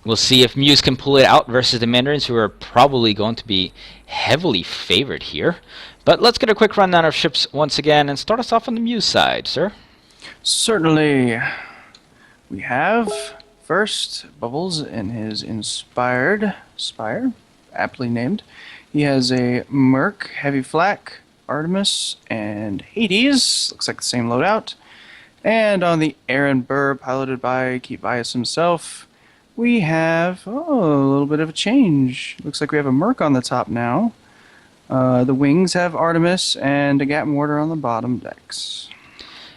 We'll see if Muse can pull it out versus the Mandarins, who are probably going to be heavily favored here. But let's get a quick rundown of ships once again and start us off on the Muse side, sir. Certainly. We have first Bubbles in his inspired spire, aptly named. He has a Merc, Heavy Flak, Artemis, and Hades. Looks like the same loadout. And on the Aaron Burr, piloted by Kevias himself, we have a little bit of a change. Looks like we have a Merc on the top now. The wings have Artemis and a Gat Mortar on the bottom decks.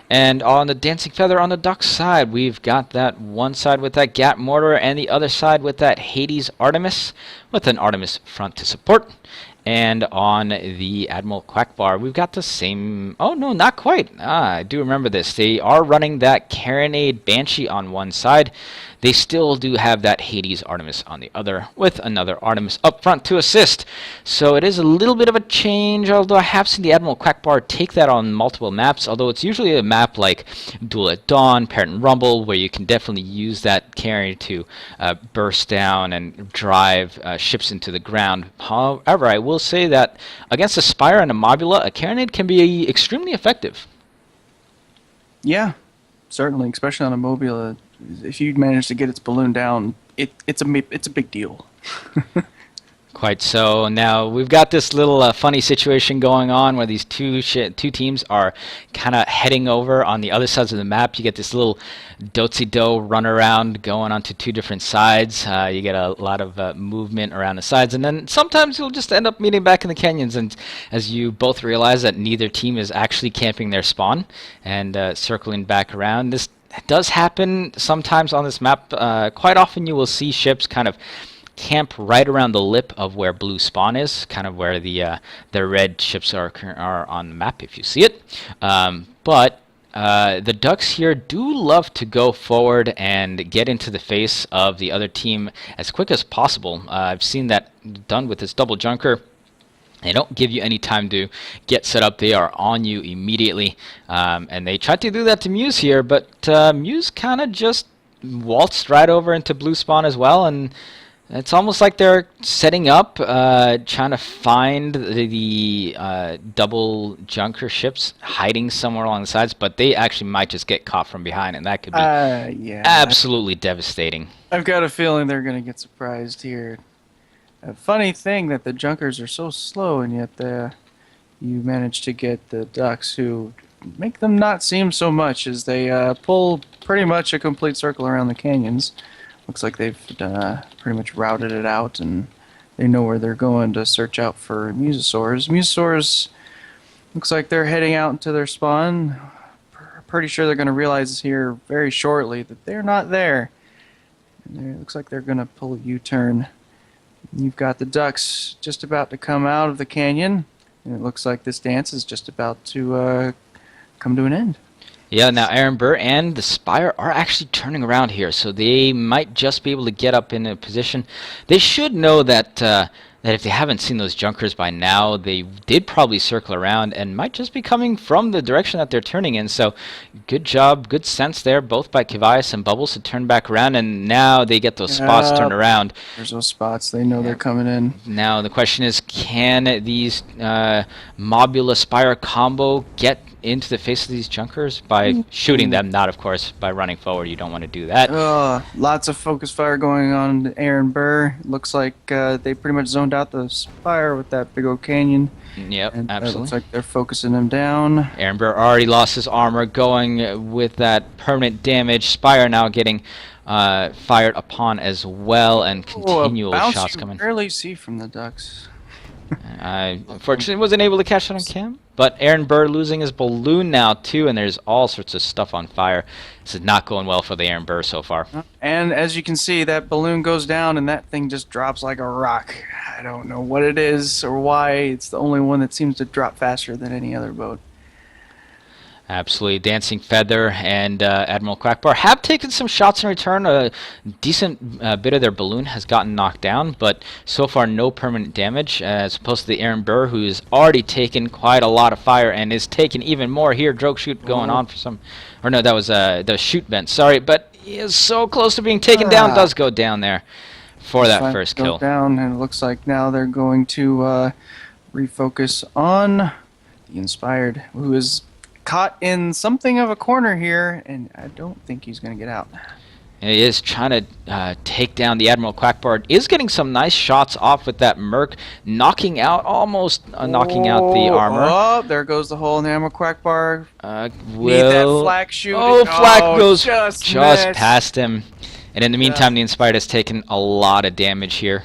And on the Dancing Feather on the Duck side, we've got that one side with that Gat Mortar and the other side with that Hades Artemis, with an Artemis front to support. And on the Admiral Quackbar, we've got the same... Oh, no, not quite. I do remember this. They are running that Carronade Banshee on one side. They still do have that Hades Artemis on the other, with another Artemis up front to assist. So it is a little bit of a change, although I have seen the Admiral Quackbar take that on multiple maps, although it's usually a map like Duel at Dawn, Parrot and Rumble, where you can definitely use that carrier to burst down and drive ships into the ground. However, I will say that against a Spire and a Mobula, a Carronade can be extremely effective. Yeah, certainly, especially on a Mobula. If you manage to get its balloon down, it's a big deal. Quite so. Now we've got this little funny situation going on where these two teams are kind of heading over on the other sides of the map. You get this little do-si-do run around going onto two different sides. You get a lot of movement around the sides, and then sometimes you'll just end up meeting back in the canyons. And as you both realize that neither team is actually camping their spawn and circling back around, this does happen sometimes on this map. Quite often you will see ships kind of camp right around the lip of where blue spawn is, kind of where the red ships are on the map if you see it. But the Ducks here do love to go forward and get into the face of the other team as quick as possible. I've seen that done with this double junker. They don't give you any time to get set up. They are on you immediately. And they tried to do that to Muse here, but Muse kind of just waltzed right over into blue spawn as well. And it's almost like they're setting up, trying to find the double junker ships hiding somewhere along the sides. But they actually might just get caught from behind, and that could be Yeah. absolutely devastating. I've got a feeling they're going to get surprised here. A funny thing that the Junkers are so slow, and yet you manage to get the Ducks, who make them not seem so much, as they pull pretty much a complete circle around the canyons. Looks like they've pretty much routed it out, and they know where they're going to search out for Museosaurs. Museosaurs looks like they're heading out into their spawn. Pretty sure they're going to realize here very shortly that they're not there. And it looks like they're going to pull a U-turn. You've got the Ducks just about to come out of the canyon, and it looks like this dance is just about to come to an end. Yeah, now Aaron Burr and the Spire are actually turning around here, so they might just be able to get up in a position. They should know that that if they haven't seen those junkers by now, they did probably circle around and might just be coming from the direction that they're turning in. So good job, good sense there, both by Kevias and Bubbles to turn back around, and now they get those spots turned around. There's those spots. They know they're coming in. Now the question is, can these Mobula Spire combo get into the face of these junkers by shooting them? Not, of course, by running forward. You don't want to do that. Lots of focus fire going on Aaron Burr. Looks like they pretty much zoned out the Spire with that big old canyon. Yep, and absolutely. It looks like they're focusing him down. Aaron Burr already lost his armor, going with that permanent damage. Spire now getting fired upon as well, and continual shots coming. You rarely see from the Ducks. I unfortunately wasn't able to catch it on cam, but Aaron Burr losing his balloon now too, and there's all sorts of stuff on fire. This is not going well for the Aaron Burr so far. And as you can see, that balloon goes down and that thing just drops like a rock. I don't know what it is or why. It's the only one that seems to drop faster than any other boat. Absolutely. Dancing Feather and Admiral Quackbar have taken some shots in return. A decent bit of their balloon has gotten knocked down, but so far no permanent damage, as opposed to the Aaron Burr, who's already taken quite a lot of fire and is taking even more here. Drogue shoot going on for some... Or no, that was the shoot vent. Sorry, but He is so close to being taken down. Does go down there for that first kill. Down, and it looks like now they're going to refocus on the Inspired, who is caught in something of a corner here, and I don't think he's going to get out. He is trying to take down the Admiral Quackbard. Is getting some nice shots off with that Merc, knocking out, almost knocking out the armor. Oh, there goes the hole in the Admiral Quackbard. Need that flak shoot. Oh, flak goes just past him. And in the meantime, the Inspired has taken a lot of damage here.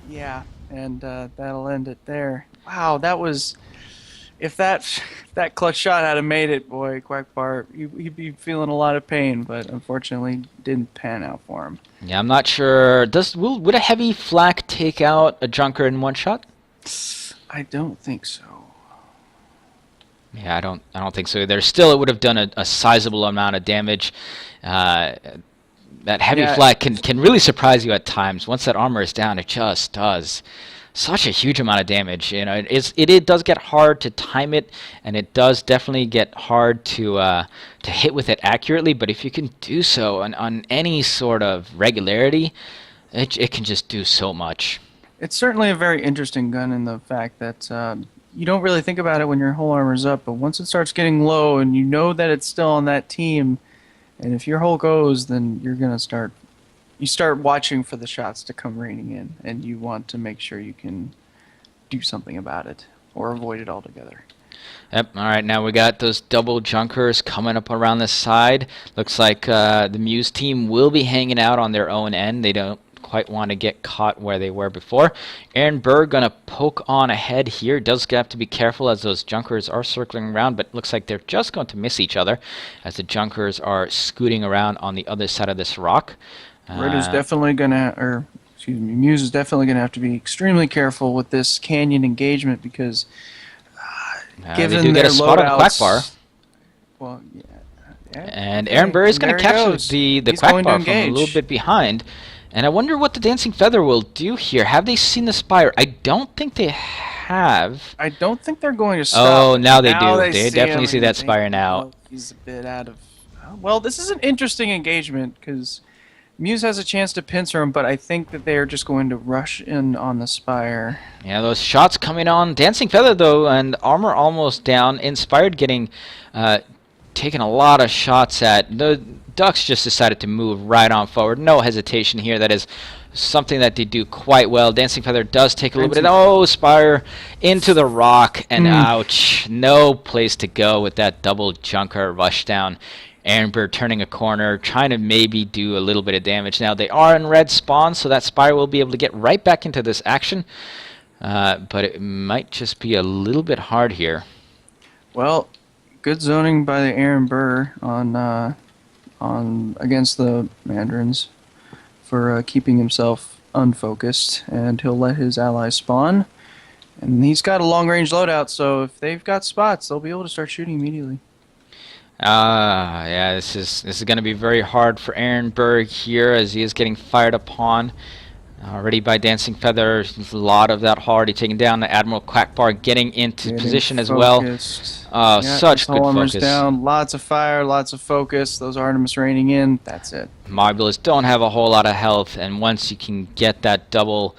Yeah, and that'll end it there. Wow, that was... If that clutch shot had made it, boy, Quackbart, he'd be feeling a lot of pain, but unfortunately didn't pan out for him. Yeah, I'm not sure. Would a heavy flak take out a Junker in one shot? I don't think so. Yeah, I don't think so either. Still, it would have done a sizable amount of damage. That heavy flak can really surprise you at times. Once that armor is down, it just does such a huge amount of damage. You know, it does get hard to time it, and it does definitely get hard to hit with it accurately. But if you can do so on any sort of regularity, it can just do so much. It's certainly a very interesting gun in the fact that you don't really think about it when your whole armor's up, but once it starts getting low and you know that it's still on that team, and if your hull goes, then you're gonna start watching for the shots to come raining in, and you want to make sure you can do something about it or avoid it altogether. Yep. All right. Now we got those double Junkers coming up around the side. Looks like the Muse team will be hanging out on their own end. They don't quite want to get caught where they were before. Aaron Burr gonna poke on ahead here. Does have to be careful as those Junkers are circling around, but looks like they're just going to miss each other as the Junkers are scooting around on the other side of this rock. Red is definitely gonna, Muse is definitely gonna have to be extremely careful with this canyon engagement because given they do their get a spot on the loadouts, Quackbar. And Aaron Burr is going to capture the Quackbar from a little bit behind. And I wonder what the Dancing Feather will do here. Have they seen the Spire? I don't think they have. I don't think they're going to stop. Oh, now they do. They definitely see that Spire now. He's a bit out of... Well, this is an interesting engagement because Muse has a chance to pincer him, but I think that they are just going to rush in on the Spire. Yeah, those shots coming on. Dancing Feather, though, and armor almost down. Inspired getting taken a lot of shots at. The Ducks just decided to move right on forward. No hesitation here. That is something that they do quite well. Dancing Feather does take a little bit of... Oh, Spire into the rock, and ouch. No place to go with that double Junker rushdown. Aaron Burr turning a corner, trying to maybe do a little bit of damage. Now they are in red spawn, so that Spire will be able to get right back into this action. But it might just be a little bit hard here. Well, good zoning by the Aaron Burr on against the Mandarins for keeping himself unfocused, and he'll let his allies spawn. And he's got a long-range loadout, so if they've got spots, they'll be able to start shooting immediately. Yeah, this is going to be very hard for Aaron Burr here as he is getting fired upon already by Dancing Feather. A lot of that already taken down. The Admiral Quackbar getting into position as well. Such good focus. Down. Lots of fire, lots of focus. Those Artemis raining in. That's it. Mobulas don't have a whole lot of health, and once you can get that double...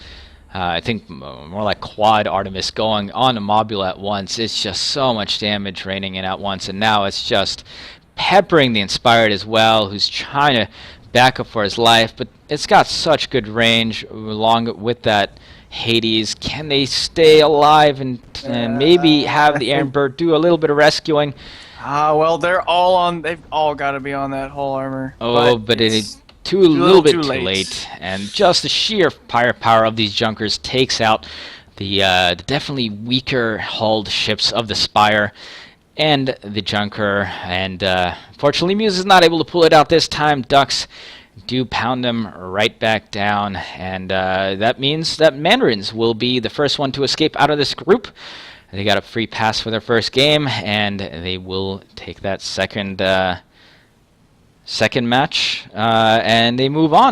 I think more like quad Artemis going on a Mobula at once. It's just so much damage raining in at once, and now it's just peppering the Inspired as well, who's trying to back up for his life, but it's got such good range along with that Hades. Can they stay alive and maybe have the Aaron Burr do a little bit of rescuing? Well, they're all on. They've all got to be on that whole armor. Oh, but it's a little bit too late, and just the sheer firepower of these Junkers takes out the definitely weaker hulled ships of the Spire and the Junker, and fortunately Muse is not able to pull it out this time. Ducks do pound them right back down, and that means that Mandarins will be the first one to escape out of this group. They got a free pass for their first game, and they will take that second match, and they move on.